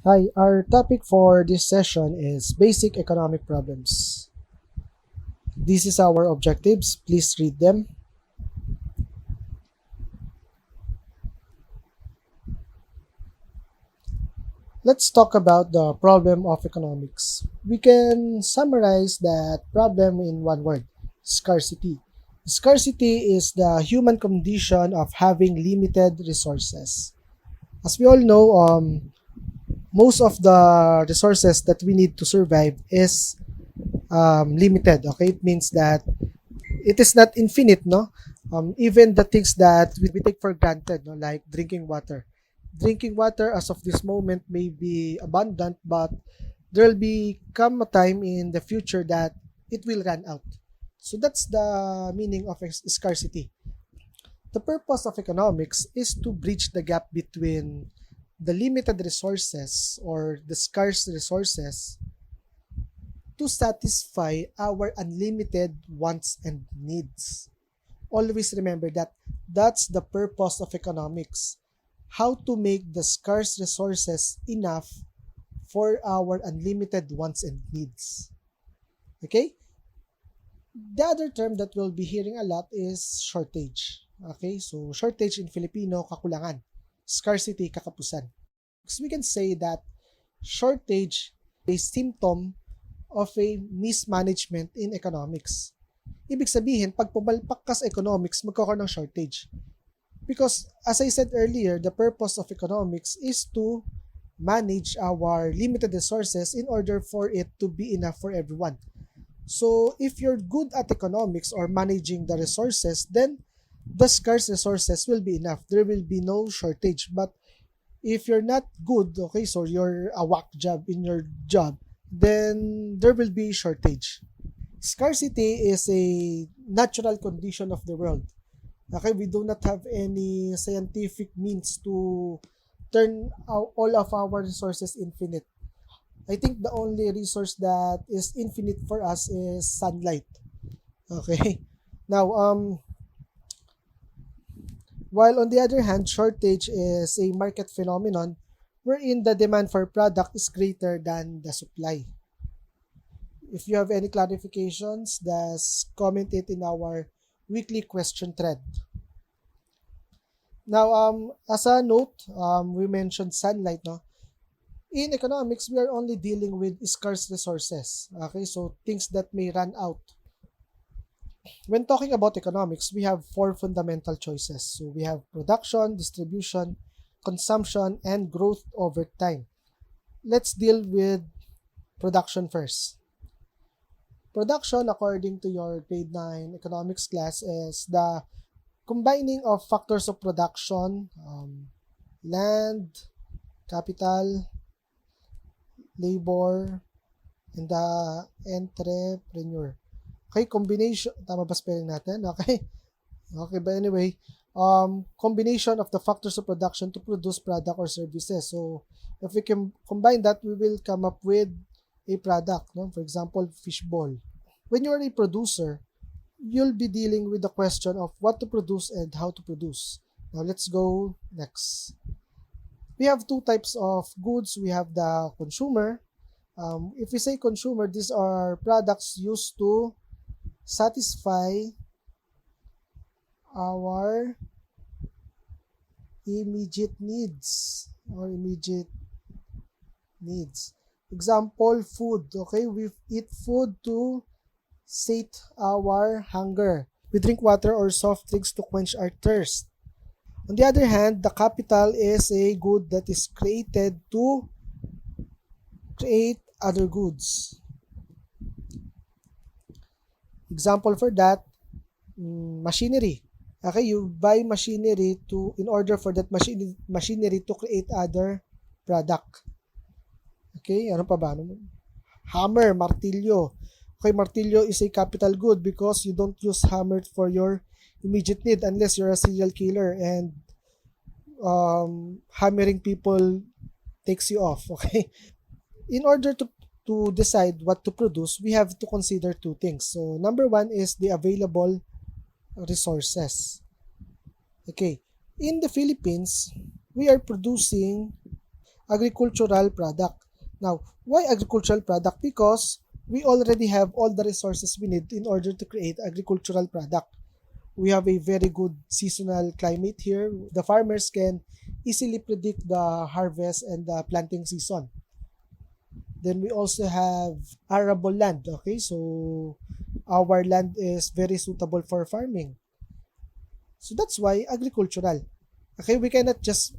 Hi, our topic for this session is basic economic problems. This is our objectives. Please read them. Let's talk about the problem of economics. We can summarize that problem in one word: scarcity. Scarcity is the human condition of having limited resources. As we all know, most of the resources that we need to survive is limited. Okay, it means that it is not infinite, no. Even the things that we take for granted, no, like drinking water as of this moment may be abundant, but there will be come a time in the future that it will run out. So that's the meaning of scarcity. The purpose of economics is to bridge the gap between the limited resources or the scarce resources to satisfy our unlimited wants and needs. Always remember that that's the purpose of economics. How to make the scarce resources enough for our unlimited wants and needs. Okay? The other term that we'll be hearing a lot is shortage. Okay? So shortage in Filipino, kakulangan. Scarcity, kakapusan. So we can say that shortage is a symptom of a mismanagement in economics. Ibig sabihin, pag pumalpak ka sa economics, magkakaroon ng shortage. Because as I said earlier, the purpose of economics is to manage our limited resources in order for it to be enough for everyone. So if you're good at economics or managing the resources, then the scarce resources will be enough. There will be no shortage. But if you're not good, okay, so you're a whack job in your job, then there will be shortage. Scarcity is a natural condition of the world. Okay, we do not have any scientific means to turn all of our resources infinite. I think the only resource that is infinite for us is sunlight. Okay. Now, while on the other hand, shortage is a market phenomenon wherein the demand for product is greater than the supply. If you have any clarifications, just comment it in our weekly question thread. Now, as a note, we mentioned sunlight, no? In economics, we are only dealing with scarce resources. Okay, so things that may run out. When talking about economics, we have four fundamental choices. So we have production, distribution, consumption, and growth over time. Let's deal with production first. Production, according to your grade 9 economics class, is the combining of factors of production, land, capital, labor, and the entrepreneur. Okay, combination, tama ba spelling natin? Okay. Okay, but anyway, combination of the factors of production to produce product or services. So, if we can combine that, we will come up with a product, no? For example, fishbowl. When you're a producer, you'll be dealing with the question of what to produce and how to produce. Now, let's go next. We have two types of goods. We have the consumer. If we say consumer, these are products used to satisfy our immediate needs or immediate needs. Example, food. Okay, we eat food to sate our hunger. We drink water or soft drinks to quench our thirst. On the other hand, the capital is a good that is created to create other goods. Example for that, machinery. Okay, you buy machinery to in order for that machinery to create other product. Okay, ano pa ba? Hammer, martilyo. Okay, martilyo is a capital good because you don't use hammer for your immediate need unless you're a serial killer and hammering people takes you off. Okay, in order to decide what to produce, we have to consider two things. So number one is the available resources. Okay, in the Philippines, we are producing agricultural product. Now, why agricultural product? Because we already have all the resources we need in order to create agricultural product. We have a very good seasonal climate here. The farmers can easily predict the harvest and the planting season. Then we also have arable land. Okay, so our land is very suitable for farming. So that's why agricultural. Okay, we cannot just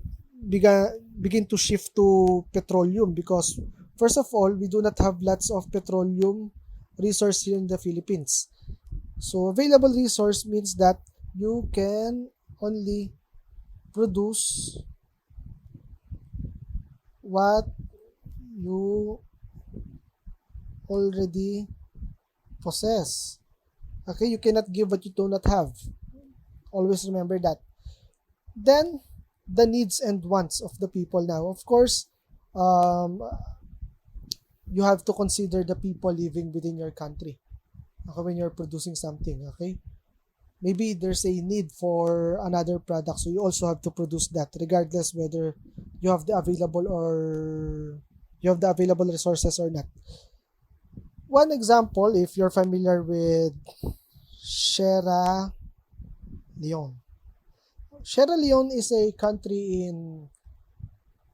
begin to shift to petroleum because first of all, we do not have lots of petroleum resource here in the Philippines. So available resource means that you can only produce what you already possess. Okay, you cannot give what you do not have. Always remember that. Then the needs and wants of the people now. Of course, um, you have to consider the people living within your country. Okay, when you're producing something, okay? Maybe there's a need for another product, so you also have to produce that, regardless whether you have the available or you have the available resources or not. One example, if you're familiar with Sierra Leone. Sierra Leone is a country in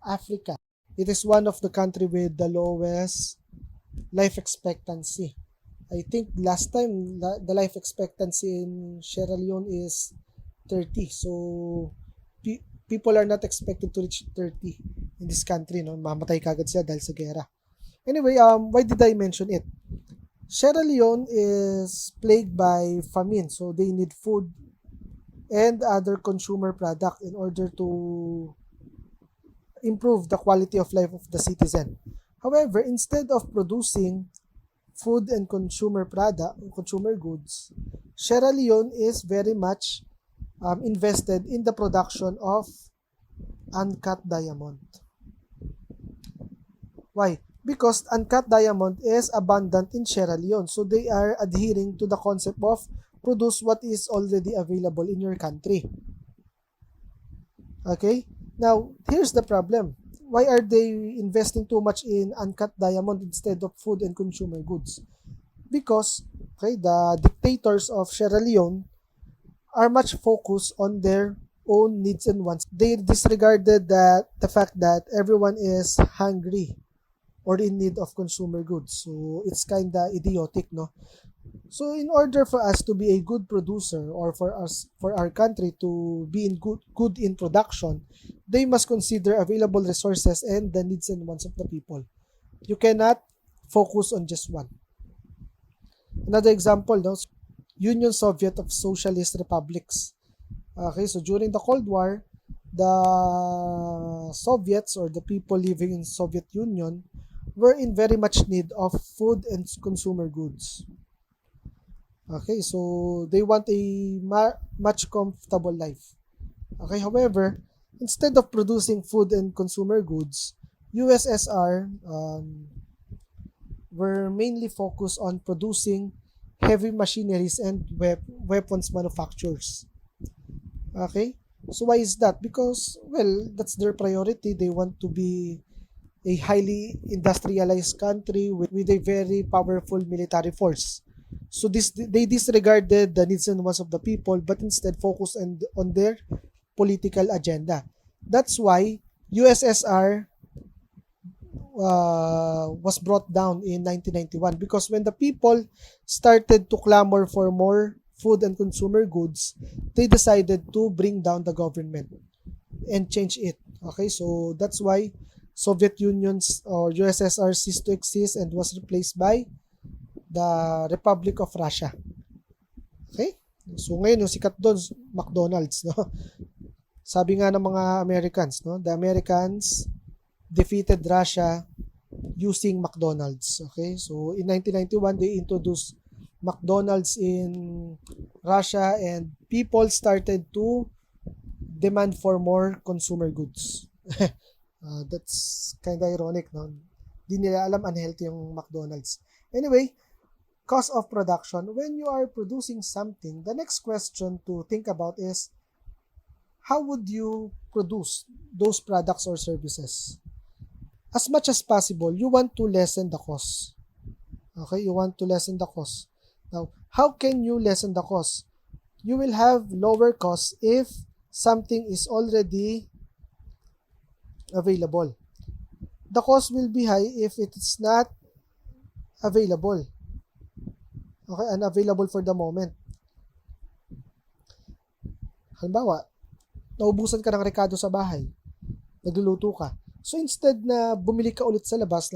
Africa. It is one of the country with the lowest life expectancy. I think last time the life expectancy in Sierra Leone is 30. So people are not expected to reach 30 in this country, no? Mamatay kagad sila dahil sa gera. Anyway, why did I mention it? Sierra Leone is plagued by famine, so they need food and other consumer product in order to improve the quality of life of the citizen. However, instead of producing food and consumer goods, Sierra Leone is very much invested in the production of uncut diamond. Why? Because uncut diamond is abundant in Sierra Leone. So they are adhering to the concept of produce what is already available in your country. Okay? Now, here's the problem. Why are they investing too much in uncut diamond instead of food and consumer goods? Because, okay, the dictators of Sierra Leone are much focused on their own needs and wants. They disregarded the fact that everyone is hungry or in need of consumer goods. So it's kind of idiotic, no? So in order for us to be a good producer or for our country to be in good in production, they must consider available resources and the needs and wants of the people. You cannot focus on just one. Another example, no? Union Soviet of Socialist Republics. Okay, so during the Cold War, the Soviets or the people living in Soviet Union were in very much need of food and consumer goods. Okay, so they want a much comfortable life. Okay, however, instead of producing food and consumer goods, USSR were mainly focused on producing heavy machineries and weapons manufacturers. Okay, so why is that? Because, well, that's their priority. They want to be a highly industrialized country with a very powerful military force. So they disregarded the needs and wants of the people, but instead focused on their political agenda. That's why USSR was brought down in 1991, because when the people started to clamor for more food and consumer goods, they decided to bring down the government and change it. Okay, so that's why Soviet Union's or USSR ceased to exist and was replaced by the Republic of Russia. Okay? So ngayon yung sikat doon McDonald's, no? Sabi nga ng mga Americans, no? The Americans defeated Russia using McDonald's. Okay? So in 1991 they introduced McDonald's in Russia and people started to demand for more consumer goods. That's kind of ironic, no? Di nila alam unhealthy yung McDonald's. Anyway, cost of production. When you are producing something, the next question to think about is how would you produce those products or services? as much as possible, you want to lessen the cost. Okay, you want to lessen the cost. Now, how can you lessen the cost? You will have lower costs if something is already available. The cost will be high if it is not available. Okay, unavailable for the moment. Halimbawa, naubusan ka ng rekado sa bahay, nagluluto ka. So instead na bumili ka ulit sa labas,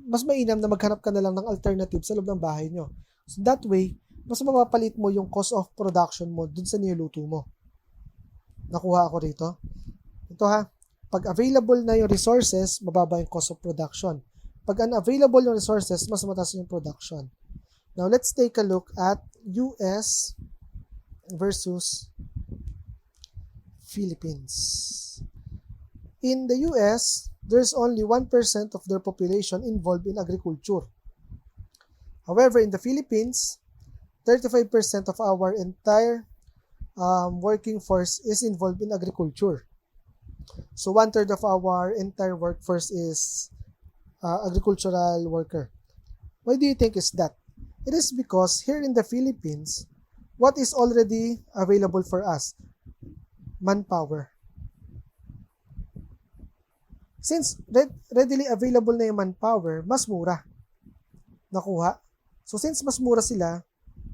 mas mainam na maghanap ka na lang ng alternative sa loob ng bahay nyo. So that way, mas mapapalit mo yung cost of production mo dun sa niluto mo. Nakuha ako rito. Ito ha, pag available na yung resources, mababa yung cost of production. Pag unavailable yung resources, mas mataas yung production. Now, let's take a look at US versus Philippines. In the US, there's only 1% of their population involved in agriculture. However, in the Philippines, 35% of our entire working force is involved in agriculture. So 1/3 of our entire workforce is agricultural worker. Why do you think is that? It is because here in the Philippines, what is already available for us? Manpower. Since readily available na yung manpower, mas mura. Nakuha? So since mas mura sila,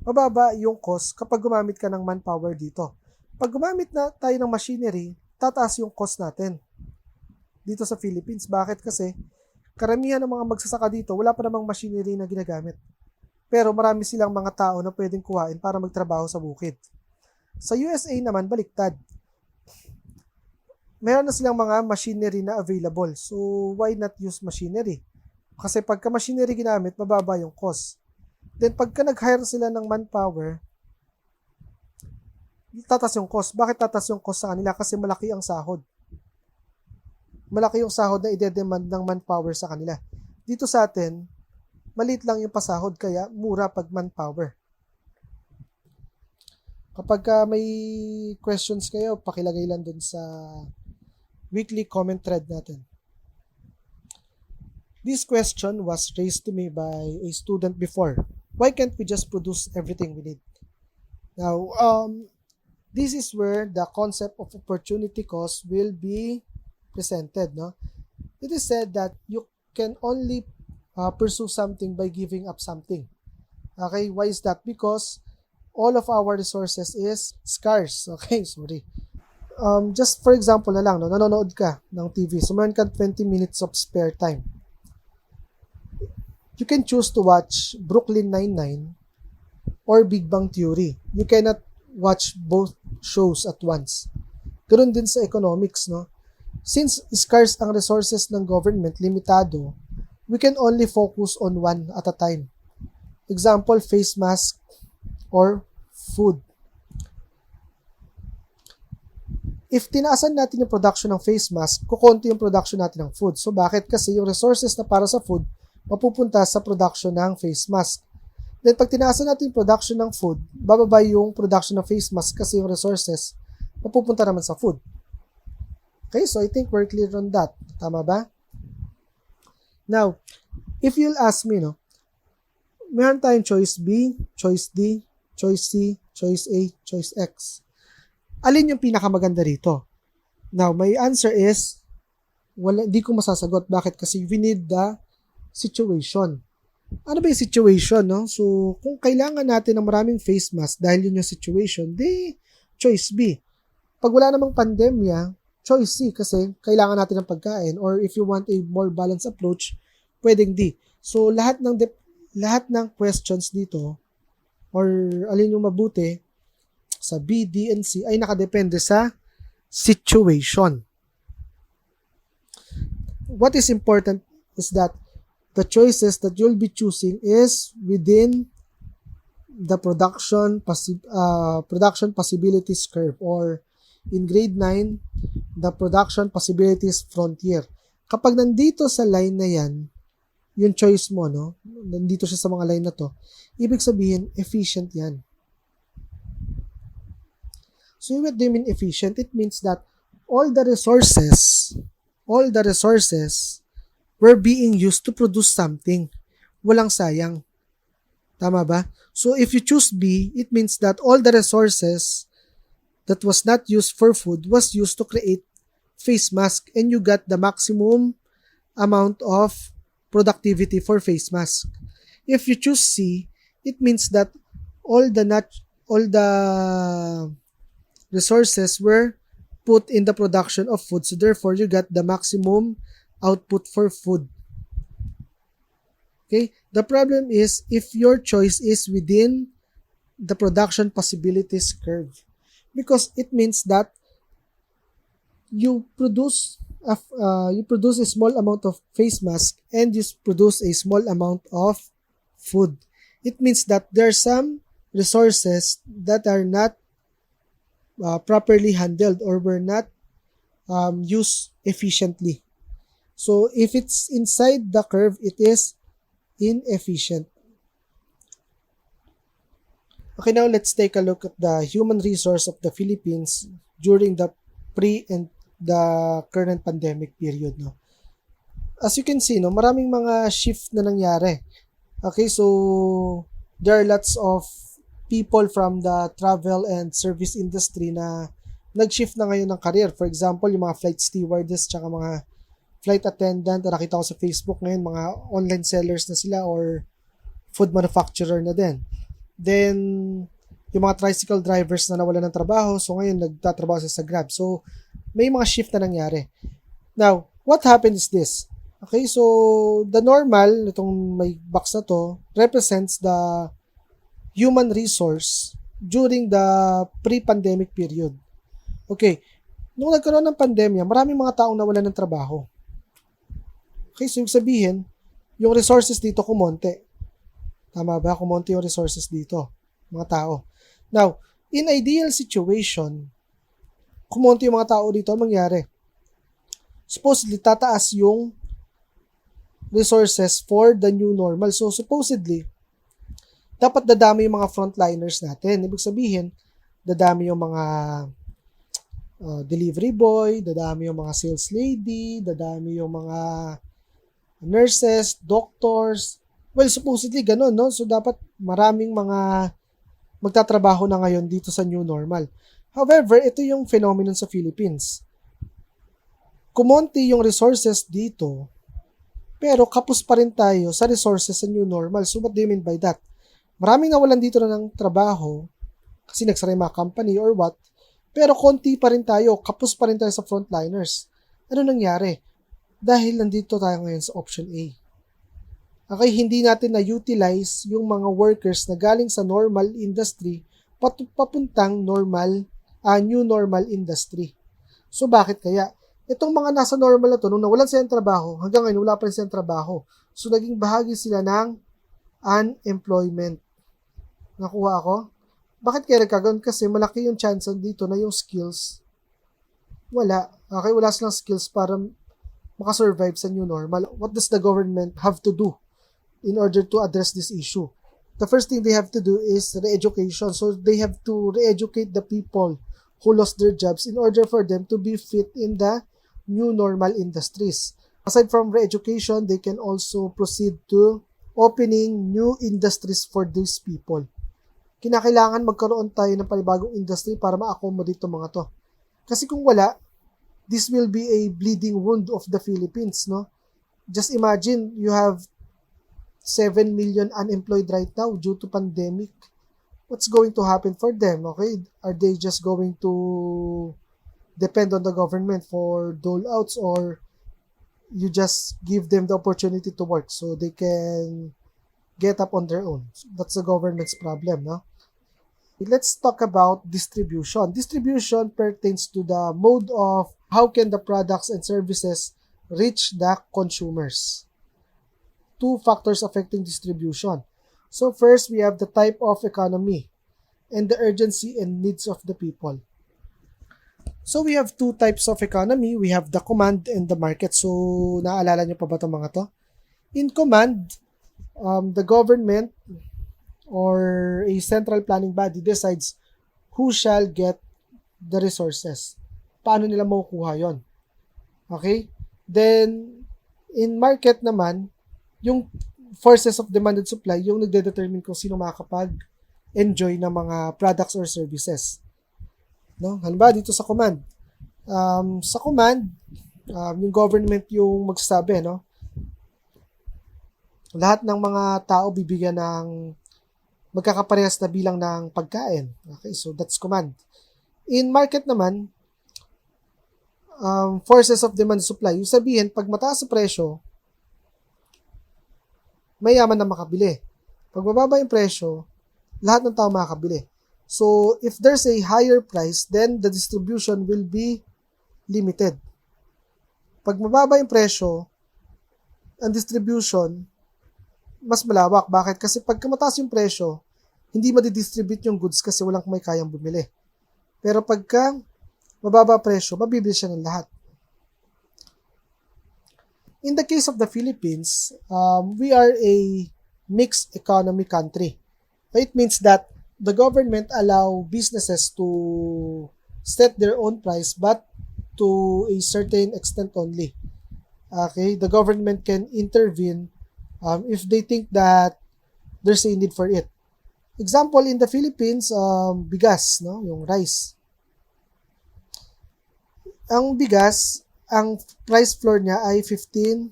mababa yung cost kapag gumamit ka ng manpower dito. Pag gumamit na tayo ng machinery, tataas yung cost natin dito sa Philippines. Bakit? Kasi karamihan ng mga magsasaka dito, wala pa namang machinery na ginagamit. Pero marami silang mga tao na pwedeng kuhain para magtrabaho sa bukid. Sa USA naman, baliktad. Meron na silang mga machinery na available. So, why not use machinery? Kasi pagka machinery ginamit, mababa yung cost. Then, pagka nag-hire sila ng manpower, tatas yung cost. Bakit tatas yung cost sa kanila? Kasi malaki ang sahod. Malaki yung sahod na ide-demand ng manpower sa kanila. Dito sa atin, maliit lang yung pasahod, kaya mura pag manpower. Kapag may questions kayo, pakilagay lang dun sa weekly comment thread natin. This question was raised to me by a student before. Why can't we just produce everything we need? Now, this is where the concept of opportunity cost will be presented. No? It is said that you can only pursue something by giving up something. Okay, why is that? Because all of our resources is scarce. Okay, sorry. Just for example na lang, no, nanonood ka ng TV, so meron ka 20 minutes of spare time. You can choose to watch Brooklyn Nine-Nine or Big Bang Theory. You cannot watch both shows at once. Ganoon din sa economics, no? Since scarce ang resources ng government, limitado, we can only focus on one at a time. Example, face mask or food. If tinaasan natin yung production ng face mask, kukonti yung production natin ng food. So bakit? Kasi yung resources na para sa food, mapupunta sa production ng face mask. Then pag tinaasan natin yung production ng food, bababa yung production ng face mask kasi yung resources mapupunta naman sa food. Okay, so I think we're clear on that. Tama ba? Now, if you'll ask me, no, meron tayong choice B, choice D, choice C, choice A, choice X. Alin yung pinakamaganda rito? Now, my answer is, hindi ko masasagot. Bakit? Kasi we need the situation. Ano ba yung situation, no? So, kung kailangan natin ng maraming face mask dahil yun yung situation, di choice B. Pag wala namang pandemya, choice C kasi kailangan natin ng pagkain. Or if you want a more balanced approach, pwedeng D. So, lahat ng questions dito, or alin yung mabuti, sa B, D, and C ay nakadepende sa situation. What is important is that the choices that you'll be choosing is within the production possibilities curve, or in grade 9, the production possibilities frontier. Kapag nandito sa line na yan, yung choice mo, no? Nandito siya sa mga line na to, ibig sabihin, efficient yan. So what do you mean efficient? It means that all the resources were being used to produce something. Walang sayang. Tama ba? So if you choose B, it means that all the resources that was not used for food was used to create face mask, and you got the maximum amount of productivity for face mask. If you choose C, it means that all the resources were put in the production of food, so therefore you got the maximum output for food. Okay? The problem is if your choice is within the production possibilities curve, because it means that you produce a small amount of face mask and you produce a small amount of food. It means that there are some resources that are not properly handled or were not used efficiently. So if it's inside the curve, it is inefficient. Okay, now let's take a look at the human resource of the Philippines during the pre and the current pandemic period. No? As you can see, no, maraming mga shift na nangyari. Okay, so there are lots of people from the travel and service industry na nag-shift na ngayon ng career. For example, yung mga flight stewardess tsaka mga flight attendant na nakita ko sa Facebook ngayon, mga online sellers na sila or food manufacturer na din. Then, yung mga tricycle drivers na nawalan ng trabaho, so ngayon nagtatrabaho sa Grab. So, may mga shift na nangyari. Now, what happened is this. Okay, so the normal, itong may box na to, represents the human resource during the pre-pandemic period. Okay, nung nagkaroon ng pandemya, maraming mga taong nawalan ng trabaho. Okay, so yung sabihin, yung resources dito kumonte. Tama ba? Kumonte yung resources dito, mga tao. Now, in ideal situation, kumonte yung mga tao dito, ang mangyari? Supposedly, tataas yung resources for the new normal. So, supposedly, dapat dadami yung mga frontliners natin. Ibig sabihin, dadami yung mga delivery boy, dadami yung mga sales lady, dadami yung mga nurses, doctors. Well, supposedly ganun, no? So, dapat maraming mga magtatrabaho na ngayon dito sa new normal. However, ito yung phenomenon sa Philippines. Kumonti yung resources dito, pero kapos pa rin tayo sa resources sa new normal. So, what do you mean by that? Maraming nawalan dito na ng trabaho kasi nagsara yung mga company or what, pero konti pa rin tayo, kapos pa rin tayo sa frontliners. Ano nangyari? Dahil nandito tayo ngayon sa option A. Okay, hindi natin na-utilize yung mga workers na galing sa normal industry papuntang new normal industry. So, bakit kaya? Itong mga nasa normal na to, nung nawalan silang trabaho, hanggang ngayon wala pa rin silang trabaho. So, naging bahagi sila ng unemployment. Nakuha ako? Bakit kaya nagkaganon? Kasi malaki yung chance dito na yung skills wala. Okay, wala silang skills para makasurvive sa new normal. What does the government have to do in order to address this issue? The first thing they have to do is re-education. So, they have to re-educate the people who lost their jobs in order for them to be fit in the new normal industries. Aside from re-education, they can also proceed to opening new industries for these people. Kinakailangan magkaroon tayo ng panibagong industry para ma-accommodate itong mga to. Kasi kung wala, this will be a bleeding wound of the Philippines, no? Just imagine, you have 7 million unemployed right now due to pandemic. What's going to happen for them, okay? Are they just going to depend on the government for dole-outs, or you just give them the opportunity to work so they can get up on their own? That's the government's problem, no? Let's talk about distribution. Distribution pertains to the mode of how can the products and services reach the consumers. Two factors affecting distribution. So first, we have the type of economy and the urgency and needs of the people. So we have two types of economy. We have the command and the market. So naalala nyo pa ba itong mga to? In command, the government or a central planning body decides who shall get the resources. Paano nila makukuha yon? Okay? Then, In market naman, yung forces of demand and supply yung nagde-determine kung sino makakapag-enjoy ng mga products or services. No? Halimbawa dito sa command. Sa command, yung government yung magsasabi, no? Lahat ng mga tao bibigyan ng magkakaparehas na bilang ng pagkain. Okay, so that's command. In market naman, forces of demand and supply, yung sabihin, pag mataas sa presyo, mayaman na makabili. Pag mababa yung presyo, lahat ng tao makakabili. So, if there's a higher price, then the distribution will be limited. Pag mababa yung presyo, ang distribution, mas malawak. Bakit? Kasi pag mataas yung presyo, hindi madidistribute yung goods kasi walang may kayang bumili. Pero pagka mababa presyo, mabibili siya ng lahat. In the case of the Philippines, we are a mixed economy country. It means that the government allow businesses to set their own price but to a certain extent only. Okay, the government can intervene if they think that there's a need for it. Example, in the Philippines, bigas, no, yung rice. Ang bigas, ang price floor niya ay 15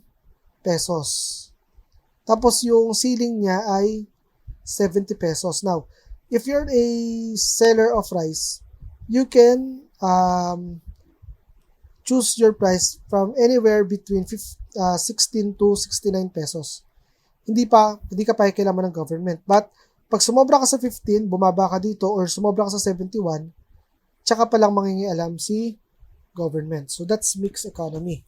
pesos. Tapos yung ceiling niya ay 70 pesos. Now, if you're a seller of rice, you can choose your price from anywhere between 16 to 69 pesos. Hindi ka pa kailangan ng government. But pag sumobra ka sa 15, bumaba ka dito, or sumobra ka sa 71, tsaka pa lang mangingialam si government. So that's mixed economy.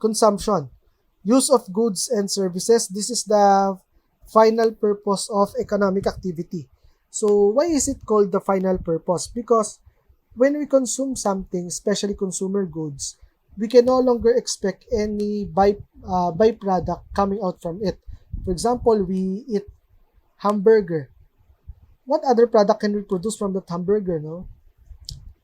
Consumption. Use of goods and services. This is the final purpose of economic activity. So why is it called the final purpose? Because when we consume something, especially consumer goods, we can no longer expect any byproduct coming out from it. For example, we eat hamburger. What other product can we produce from that hamburger, no?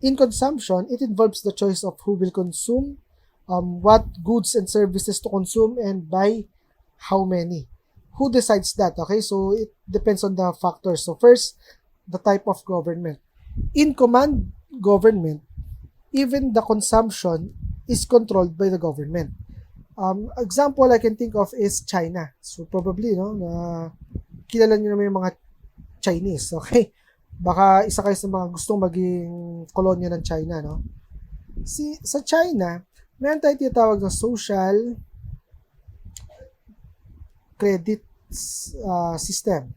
In consumption, it involves the choice of who will consume, what goods and services to consume, and by how many. Who decides that? Okay, so it depends on the factors. So first, the type of government. In command government, even the consumption is controlled by the government. Example I can think of is China. So probably, no, na kilala niyo naman yung mga Chinese, okay? Baka isa kayo sa mga gustong maging kolonya ng China, no? Sa China, meron tayong tinatawag na social credit system.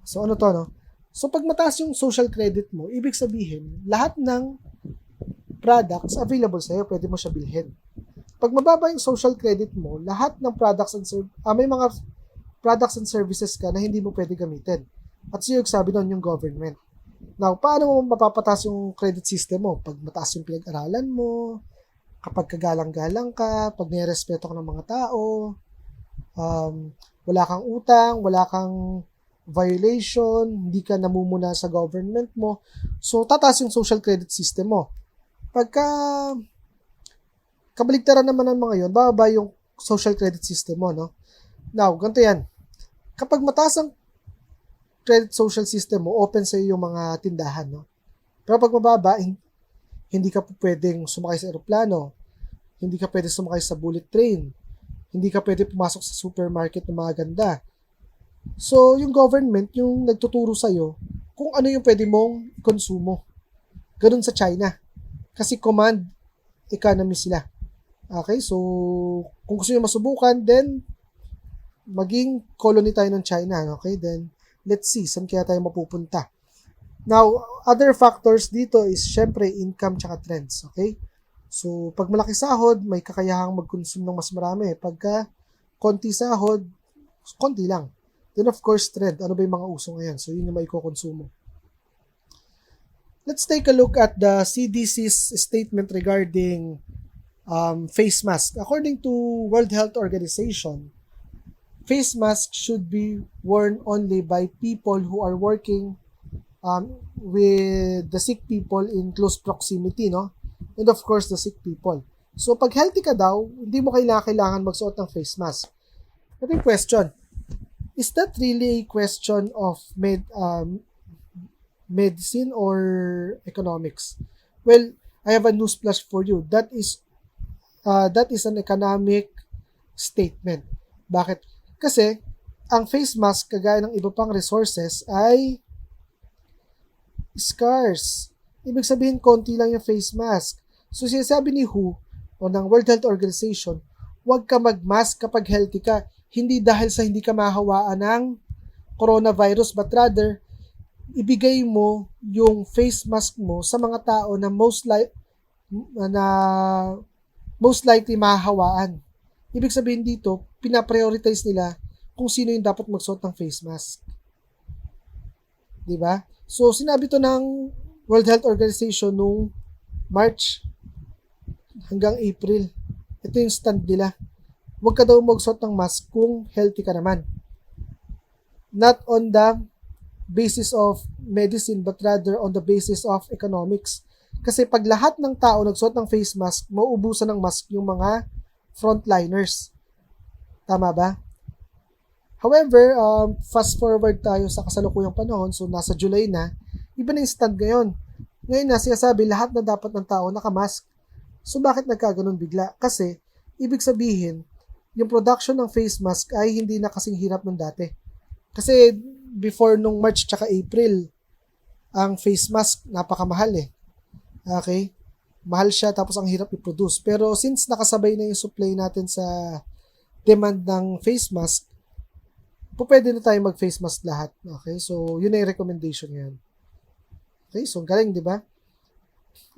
So ano to, no? So pag mataas yung social credit mo, ibig sabihin, lahat ng products available sa'yo, pwede mo siya bilhin. Pag mababa yung social credit mo, lahat ng products and may mga products and services ka na hindi mo pwede gamitin. At so yung sabi doon yung government. Now, paano mo mapapataas yung credit system mo? Pag mataas yung pinag-aralan mo, kapag kagalang-galang ka, pag nirespeto ka ng mga tao, wala kang utang, wala kang violation, hindi ka namumuna sa government mo. So, tataas yung social credit system mo. Pagka kabaligtaran naman ng mga yon, bababa yung social credit system mo, no? Now, ganito yan. Kapag mataas ang credit social system mo, open sa iyo yung mga tindahan, no? Pero pag mababa, hindi ka pwedeng sumakay sa eroplano, hindi ka pwede sumakay sa bullet train, hindi ka pwede pumasok sa supermarket ng mga ganda. So, yung government, yung nagtuturo sa iyo kung ano yung pwede mong konsumo. Ganun sa China. Kasi command economy sila. Okay, so kung gusto nyo masubukan, then maging colony tayo ng China. Okay, then let's see, saan kaya tayo mapupunta. Now, other factors dito is syempre income tsaka trends. Okay, so pag malaki sahod, may kakayahang mag-consume ng mas marami. Pagka konti sahod, konti lang. Then of course, trend. Ano ba yung mga uso ngayon? So yun yung maikokonsumo. Let's take a look at the CDC's statement regarding face mask. According to World Health Organization, face masks should be worn only by people who are working with the sick people in close proximity, no? And of course, the sick people. So, pag healthy ka daw, hindi mo kailangan magsuot ng face mask. Ito yung question. Is that really a question of medicine or economics? Well, I have a newsflash for you. That is an economic statement. Bakit? Kasi, ang face mask, kagaya ng iba pang resources, ay scarce. Ibig sabihin, konti lang yung face mask. So, sinasabi ni WHO o ng World Health Organization, huwag ka mag-mask kapag healthy ka. Hindi dahil sa hindi ka mahawaan ng coronavirus, but rather, ibigay mo yung face mask mo sa mga tao na most likely mahahawaan. Ibig sabihin dito, pinaprioritize nila kung sino yung dapat magsuot ng face mask. Diba? So, sinabi to ng World Health Organization noong March hanggang April. Ito yung stand nila. Huwag ka daw magsuot ng mask kung healthy ka naman. Not on the basis of medicine, but rather on the basis of economics. Kasi pag lahat ng tao nagsuot ng face mask, mauubusan ng mask yung mga frontliners. Tama ba? However, fast forward tayo sa kasalukuyang panahon, so nasa July na, iba na yung stand ngayon. Ngayon na sinasabi lahat na dapat ng tao nakamask. So bakit nagkaganon bigla? Kasi, ibig sabihin, yung production ng face mask ay hindi na kasing hirap ng dati. Kasi before nung March tsaka April, ang face mask napakamahal eh. Okay? Mahal siya tapos ang hirap i-produce. Pero since nakasabay na yung supply natin sa demand ng face mask, pwede na tayo mag-face mask lahat. Okay? So, yun na yung recommendation ngayon. Okay? So, galing, di ba?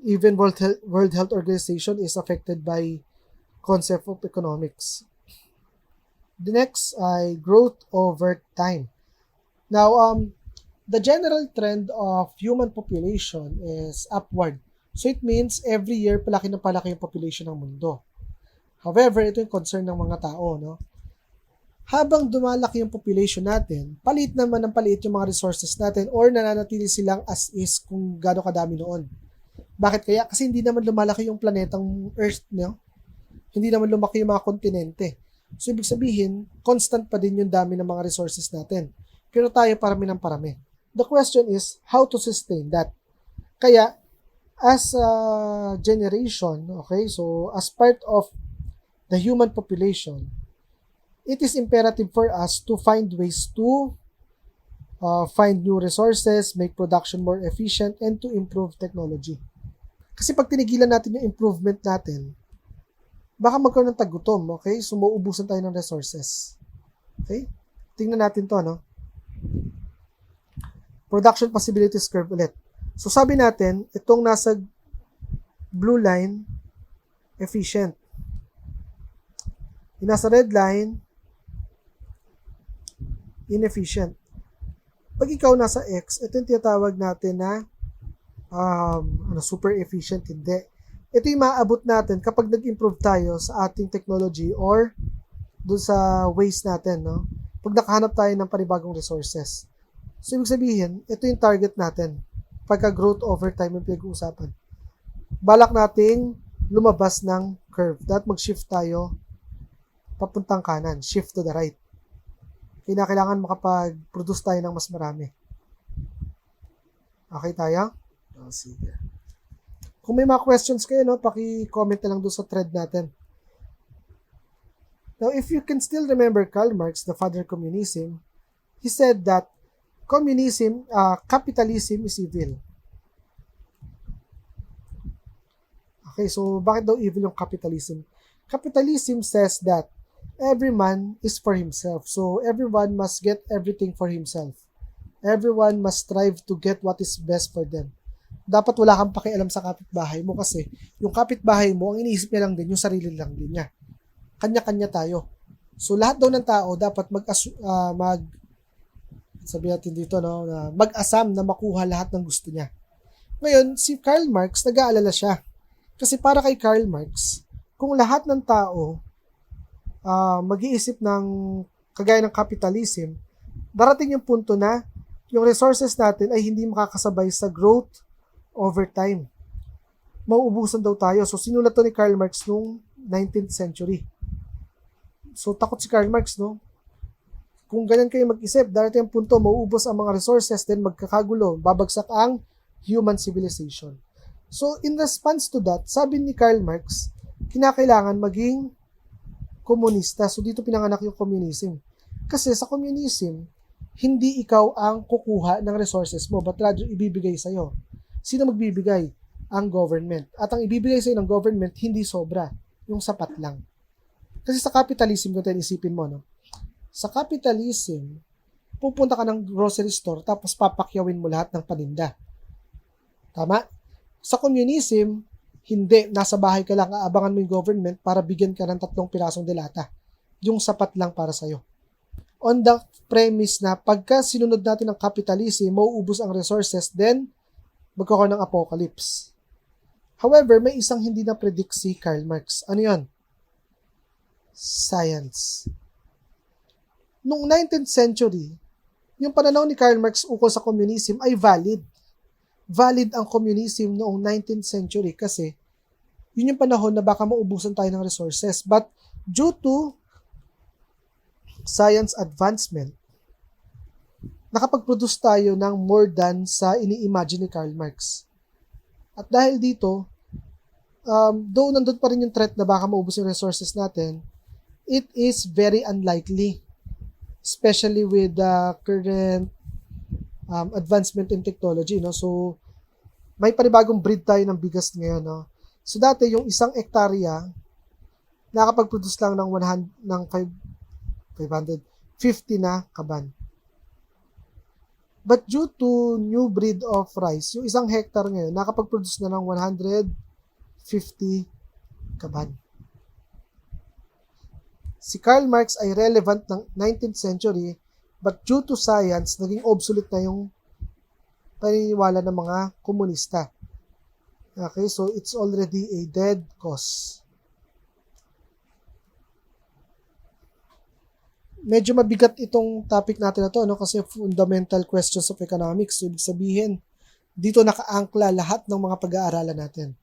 Even World Health Organization is affected by concept of economics. The next ay growth over time. Now, the general trend of human population is upward. So, it means every year palaki na palaki yung population ng mundo. However, ito yung concern ng mga tao, no? Habang dumalaki yung population natin, palit naman ng palit yung mga resources natin or nananatili silang as is kung gaano kadami noon. Bakit kaya? Kasi hindi naman lumalaki yung planetang Earth, no? Hindi naman lumaki yung mga kontinente. So, ibig sabihin, constant pa din yung dami ng mga resources natin. Pero tayo parami ng parami. The question is, how to sustain that? Kaya, as a generation, okay, so as part of the human population, it is imperative for us to find ways to find new resources, make production more efficient, and to improve technology. Kasi pag tinigilan natin yung improvement natin, baka magkaroon ng tagutom, okay? So, mauubusan tayo ng resources. Okay? Tingnan natin to, no? Production possibilities curve ulit. So, sabi natin, itong nasa blue line, efficient. Yung nasa red line, inefficient. Pag ikaw nasa X, ito yung tinatawag natin na super efficient, hindi. Ito yung maaabot natin kapag nag-improve tayo sa ating technology or dun sa ways natin, no? Pag nakahanap tayo ng panibagong resources. So, ibig sabihin, ito yung target natin. Pagka-growth over time yung pinag-uusapan. Balak nating lumabas ng curve. Dapat mag-shift tayo papuntang kanan. Shift to the right. Kailangan makapag-produce tayo ng mas marami. Okay tayo? Oh, sige. Kung may mga questions kayo, no, paki-comment na lang doon sa thread natin. Now, if you can still remember Karl Marx, the father of communism, he said that capitalism is evil. Okay, so bakit daw evil yung capitalism? Capitalism says that every man is for himself. So, everyone must get everything for himself. Everyone must strive to get what is best for them. Dapat wala kang pakialam sa kapitbahay mo kasi yung kapitbahay mo, ang iniisip niya lang din, yung sarili lang din niya. Kanya-kanya tayo. So, lahat daw ng tao dapat sabi natin dito, no, mag-asam na makuha lahat ng gusto niya. Ngayon, si Karl Marx, nag-aalala siya. Kasi para kay Karl Marx, kung lahat ng tao mag-iisip ng kagaya ng capitalism, darating yung punto na yung resources natin ay hindi makakasabay sa growth over time. mauubusan daw tayo. So, sinulat to ni Karl Marx noong 19th century. So, takot si Karl Marx, no? Kung ganyan kayo mag-isip, darating ang punto, mauubos ang mga resources, then magkakagulo, babagsak ang human civilization. So, in response to that, sabi ni Karl Marx, kinakailangan maging komunista. So, dito pinanganak yung communism. Kasi sa communism, hindi ikaw ang kukuha ng resources mo, but rather ibibigay sa'yo. Sino magbibigay? Ang government. At ang ibibigay sa'yo ng government, hindi sobra. Yung sapat lang. Kasi sa capitalism, kung tayo isipin mo, no? Sa capitalism, pupunta ka ng grocery store, tapos papakyawin mo lahat ng paninda. Tama? Sa communism, hindi. Nasa bahay ka lang, aabangan mo yung government para bigyan ka ng 3 pirasong delata. Yung sapat lang para sa'yo. On the premise na pagka sinunod natin ang capitalism, mauubos ang resources, then magkakaroon ng apocalypse. However, may isang hindi na-predict si Karl Marx. Ano yun? Science. Noong 19th century, yung pananaw ni Karl Marx ukol sa communism ay valid. Valid ang communism noong 19th century kasi yun yung panahon na baka maubusan tayo ng resources. But due to science advancement, nakapag-produce tayo ng more than sa ini-imagine ni Karl Marx. At dahil dito, though nandun pa rin yung threat na baka maubos yung resources natin, it is very unlikely, especially with the current advancement in technology, no? So, may panibagong breed tayo ng bigas ngayon, no? So, dati yung 1 hektarya, nakapag-produce lang ng 550 na kaban. But due to new breed of rice, yung 1 hectare ngayon, nakapag-produce na ng 150 kaban. Si Karl Marx ay relevant ng 19th century, but due to science, naging obsolete na yung paniniwala ng mga komunista. Okay, so it's already a dead cause. Medyo mabigat itong topic natin na to, no? Kasi fundamental questions of economics. So, ibig sabihin, dito nakaangkla lahat ng mga pag-aaralan natin.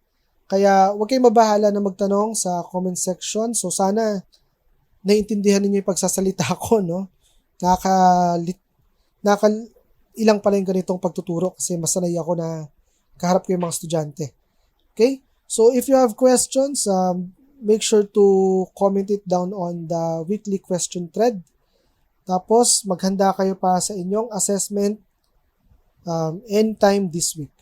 Kaya huwag kayong mabahala na magtanong sa comment section. So sana naiintindihan ninyo yung pagsasalita ko, no? Ilang pala yung ganitong pagtuturo kasi masanay ako na kaharap ko yung mga estudyante. Okay? So if you have questions, make sure to comment it down on the weekly question thread. Tapos maghanda kayo pa sa inyong assessment anytime this week.